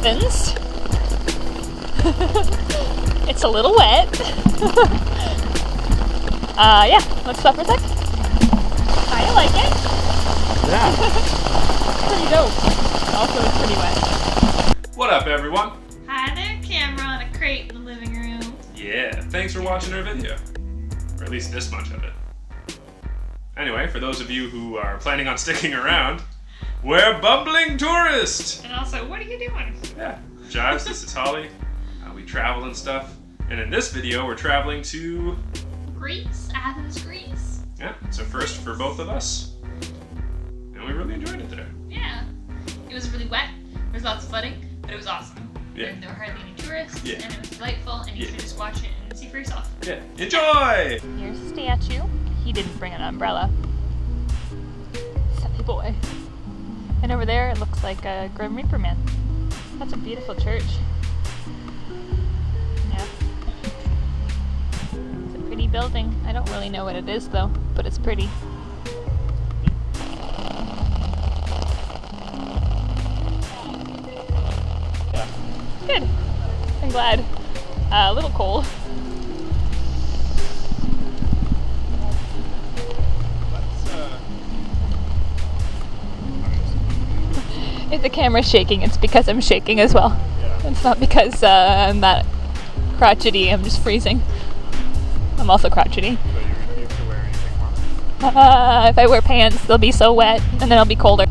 heavens. It's a little wet. Yeah, let's stop for a sec. I like it. Yeah. Pretty dope. Also, it's pretty wet. What up, everyone? Hi there, camera on a crate in the living room. Yeah, thanks for watching our video. Or at least this much of it. Anyway, for those of you who are planning on sticking around, we're bumbling tourists! And also, what are you doing? Yeah, Jives, this is Holly. We travel and stuff. And in this video, we're traveling to... Greece? Athens, Greece? Yeah, it's a first for both of us. And we really enjoyed it there. Yeah. It was really wet, there was lots of flooding, but it was awesome. Yeah. And there were hardly any tourists, Yeah. and it was delightful, and you should just watch it and see for yourself. Yeah, enjoy! Here's a statue. He didn't bring an umbrella. Silly boy. And over there, it looks like a Grim Reaper man. That's a beautiful church. Yeah. It's a pretty building. I don't really know what it is though, but it's pretty. Yeah. Good. I'm glad. A little cold. If the camera's shaking, it's because I'm shaking as well. Yeah. It's not because I'm that crotchety, I'm just freezing. I'm also crotchety. So you have to wear anything on? If I wear pants, they'll be so wet, and then I'll be colder.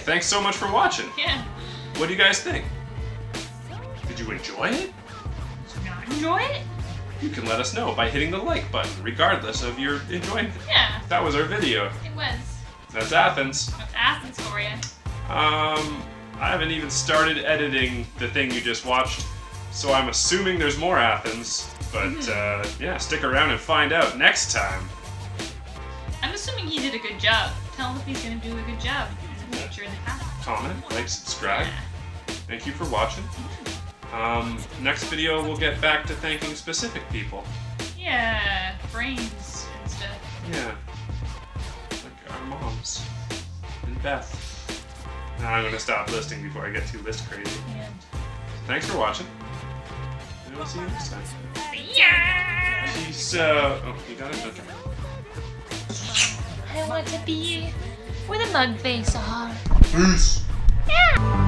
thanks so much for watching. Yeah. What do you guys think? Did you enjoy it? Did you not enjoy it? You can let us know by hitting the like button, regardless of your enjoyment. Yeah. That was our video. It was. That's Athens. That's Athens for you. I haven't even started editing the thing you just watched, so I'm assuming there's more Athens. But yeah, stick around and find out next time. I'm assuming he did a good job. Tell him if he's gonna do a good job in the future in the past. Comment, like, subscribe. Yeah. Thank you for watching. Next video we'll get back to thanking specific people. Yeah, brains and stuff. Yeah. Like our moms. And Beth. Now I'm gonna stop listing before I get too list crazy. Yeah. Thanks for watching. And we'll see you next time. Yeah. Peace out. Oh, you got it? Okay. I want to be with a mug face on. Peace. Yeah.